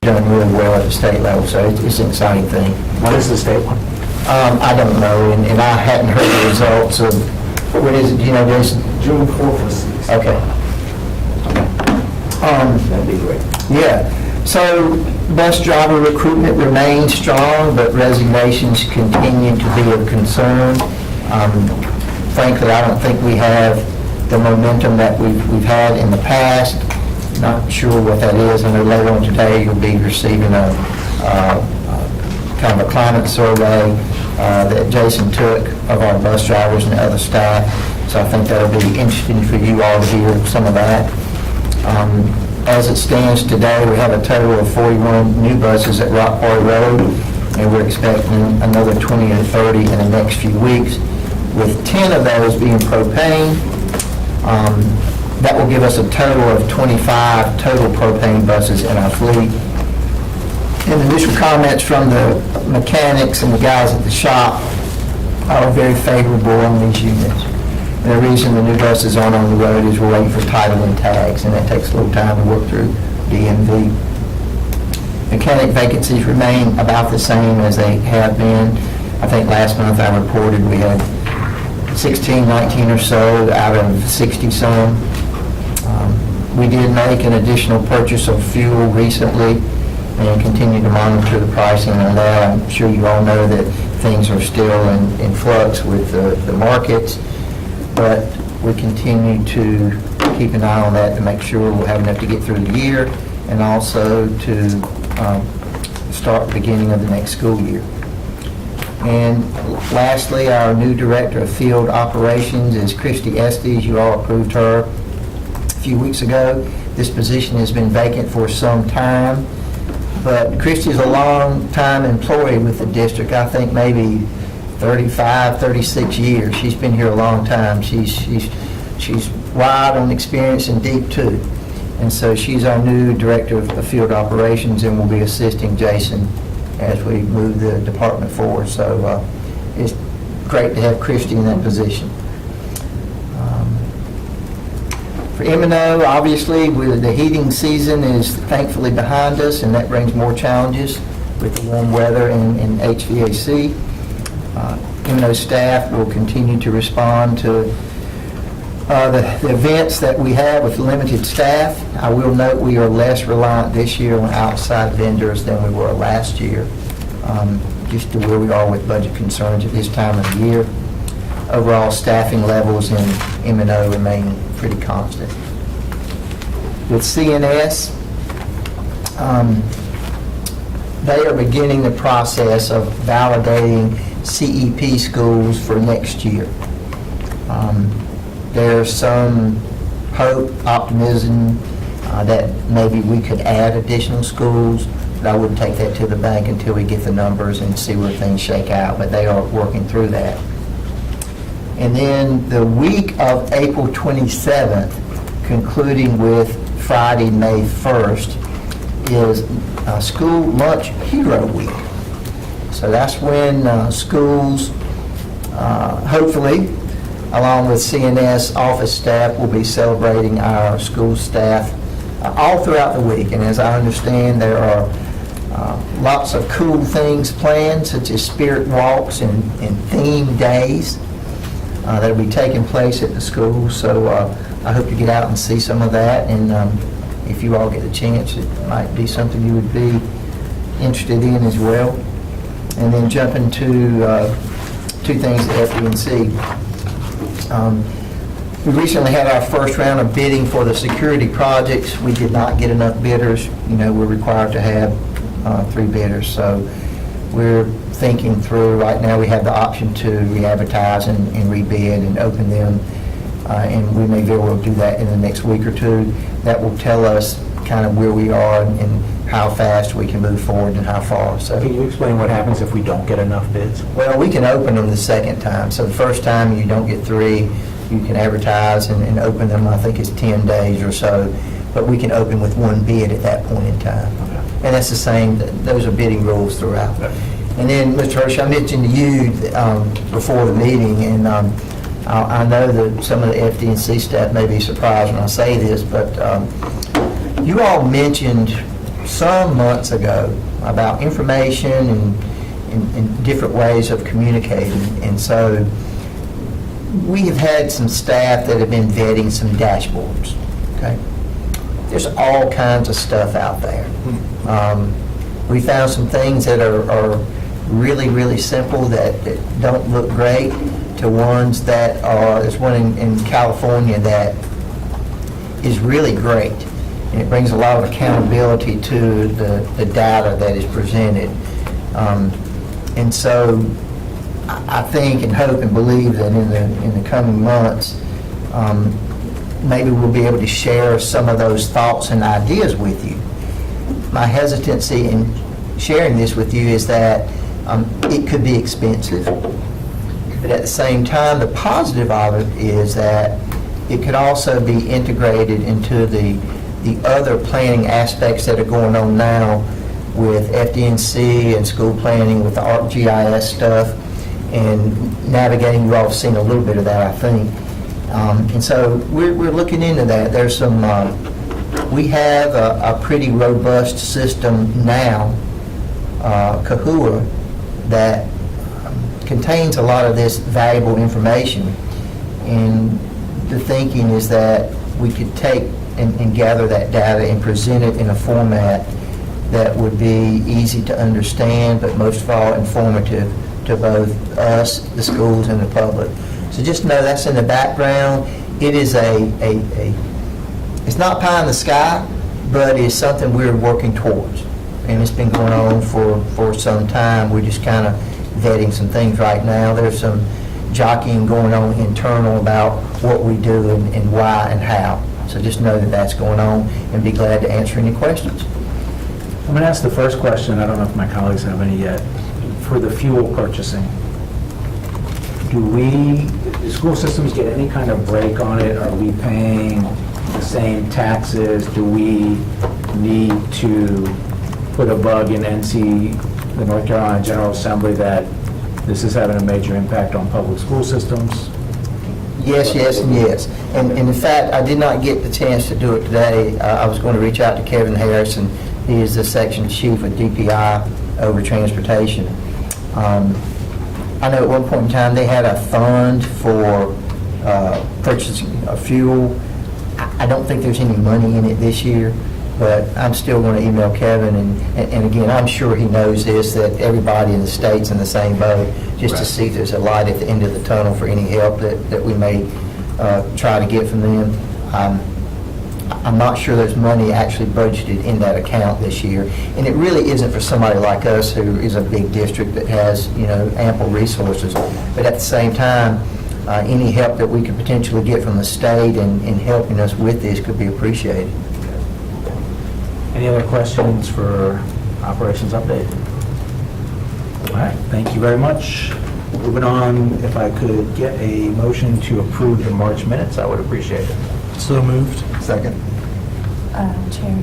done really well at the state level, so it's an exciting thing. What is the state one? I don't know, and I hadn't heard the results of, what is it, do you know, Jason? June 4th or 6th. Okay. That'd be great. Yeah, so bus driver recruitment remains strong, but resignations continue to be of concern. Frankly, I don't think we have the momentum that we've had in the past. Not sure what that is. I know later on today you'll be receiving a kind of a climate survey that Jason took of our bus drivers and other staff. So I think that'll be interesting for you all to hear some of that. As it stands today, we have a total of 41 new buses at Rock Quarry Road, and we're expecting another 20 or 30 in the next few weeks, with 10 of those being propane. That will give us a total of 25 total propane buses in our fleet. And initial comments from the mechanics and the guys at the shop are very favorable on these units. And the reason the new buses aren't on the road is we're waiting for title and tags, and that takes a little time to work through DMV. Mechanic vacancies remain about the same as they have been. I think last month I reported we had 16, 19 or so out of 60 some. We did make an additional purchase of fuel recently and continue to monitor the pricing on that. I'm sure you all know that things are still in flux with the markets, but we continue to keep an eye on that to make sure we'll have enough to get through the year and also to start the beginning of the next school year. And lastly, our new Director of Field Operations is Christy Estes. You all approved her a few weeks ago. This position has been vacant for some time, but Christy is a long-time employee with the district. I think maybe 35, 36 years. She's been here a long time. She's wide on experience and deep too. And so she's our new Director of Field Operations and will be assisting Jason as we move the department forward. So it's great to have Christy in that position. For M&O, obviously, the heating season is thankfully behind us, and that brings more challenges with the warm weather and HVAC. M&O staff will continue to respond to the events that we have with limited staff. I will note we are less reliant this year on outside vendors than we were last year, just to where we are with budget concerns at this time of the year. Overall staffing levels in M&O remain pretty constant. With CNS, they are beginning the process of validating CEP schools for next year. There's some hope, optimism that maybe we could add additional schools, but I wouldn't take that to the bank until we get the numbers and see where things shake out, but they are working through that. And then the week of April 27th, concluding with Friday, May 1st, is School Lunch Hero Week. So that's when schools, hopefully, along with CNS office staff, will be celebrating our school staff all throughout the week. And as I understand, there are lots of cool things planned, such as spirit walks and theme days that will be taking place at the school. So I hope to get out and see some of that. And if you all get a chance, it might be something you would be interested in as well. And then jumping to two things at FD&C. We recently had our first round of bidding for the security projects. We did not get enough bidders. You know, we're required to have 3 bidders. So we're thinking through, right now we have the option to re-advertise and rebid and open them. And we may very well do that in the next week or two. That will tell us kind of where we are and how fast we can move forward and how far. So, Can you explain what happens if we don't get enough bids? well, we can open them the second time. So the first time you don't get 3, you can advertise and open them, I think it's 10 days or so. But we can open with 1 bid at that point in time. Okay. And that's the same, those are bidding rules throughout. Okay. And then, Mr. Hirsch, I mentioned to you before the meeting, and I know that some of the FD&C staff may be surprised when I say this, but you all mentioned some months ago about information and different ways of communicating. And so we have had some staff that have been vetting some dashboards, okay? There's all kinds of stuff out there. We found some things that are really, really simple that don't look great to ones that are, there's one in California that is really great. And it brings a lot of accountability to the data that is presented. And so I think and hope and believe that in the coming months, maybe we'll be able to share some of those thoughts and ideas with you. My hesitancy in sharing this with you is that it could be expensive. But at the same time, the positive of it is that it could also be integrated into the other planning aspects that are going on now with FDNC and school planning, with the ArcGIS stuff, and navigating. You all have seen a little bit of that, I think. And so we're looking into that. There's some, we have a pretty robust system now, Kahua, that contains a lot of this valuable information. And the thinking is that we could take and gather that data and present it in a format that would be easy to understand, but most of all informative to both us, the schools, and the public. So just know that's in the background. It is it's not pie in the sky, but it's something we're working towards. And it's been going on for some time. We're just kind of vetting some things right now. There's some jockeying going on internal about what we do and why and how. So just know that that's going on, and be glad to answer any questions. I'm going to ask the first question. I don't know if my colleagues have any yet. For the fuel purchasing, do school systems get any kind of break on it? Are we paying the same taxes? Do we need to put a bug in NC, the North Carolina General Assembly, that this is having a major impact on public school systems? Yes, yes, and yes. And in fact, I did not get the chance to do it today. I was going to reach out to Kevin Harrison. He is the section chief of DPI over transportation. I know at one point in time they had a fund for purchasing fuel. I don't think there's any money in it this year, but I'm still going to email Kevin, and again, I'm sure he knows this, that everybody in the state's in the same boat, just to see if there's a light at the end of the tunnel for any help that we may try to get from them. I'm not sure there's money actually budgeted in that account this year, and it really isn't for somebody like us who is a big district that has, ample resources. But at the same time, any help that we could potentially get from the state in helping us with this could be appreciated. Any other questions for operations update? All right, thank you very much. Moving on, if I could get a motion to approve the March minutes, I would appreciate it. So moved. Second. Chair,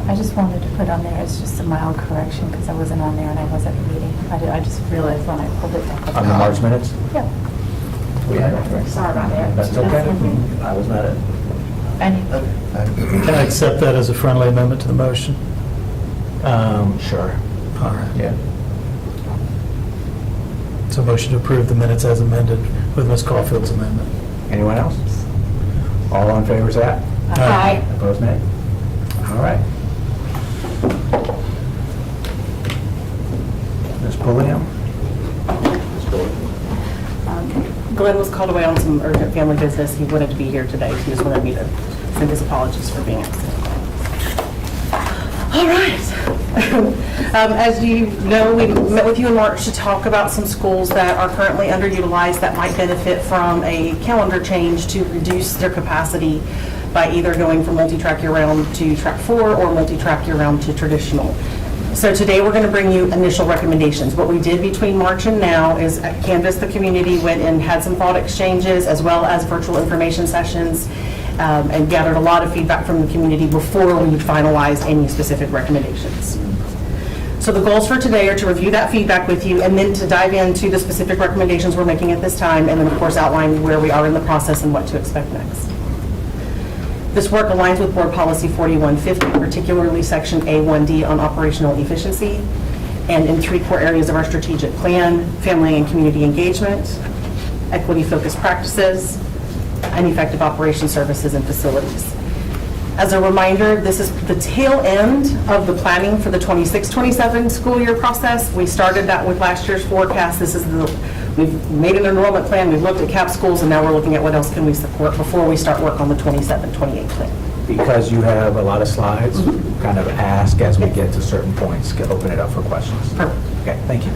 I just wanted to put on there, it's just a mild correction because I wasn't on there and I wasn't at the meeting. I just realized when I pulled it back up. On the March minutes? Yeah. Sorry about that. That's okay. I was not at. Can I accept that as a friendly amendment to the motion? Sure. All right. Yeah. So motion to approve the minutes as amended with Ms. Caulfield's amendment. Anyone else? All in favor, say aye. Aye. Opposed, nay? All right. Ms. Pulliam? Glenn was called away on some urgent family business. He wanted to be here today. He just wanted me to send his apologies for being absent. All right. As you know, we met with you in March to talk about some schools that are currently underutilized that might benefit from a calendar change to reduce their capacity by either going from multi-track year-round to track 4 or multi-track year-round to traditional. So today we're going to bring you initial recommendations. What we did between March and now is canvass the community, went and had some thought exchanges as well as virtual information sessions, and gathered a lot of feedback from the community before we finalized any specific recommendations. So the goals for today are to review that feedback with you and then to dive into the specific recommendations we're making at this time, and then of course outline where we are in the process and what to expect next. This work aligns with Board Policy 4150, particularly Section A1D on operational efficiency, and in 3 core areas of our strategic plan: family and community engagement, equity-focused practices, and effective operation services and facilities. As a reminder, this is the tail end of the planning for the 26-27 school year process. We started that with last year's forecast. We've made an enrollment plan, we've looked at cap schools, and now we're looking at what else can we support before we start work on the 27-28 plan. Because you have a lot of slides, kind of ask as we get to certain points, open it up for questions. Perfect. Okay, thank you.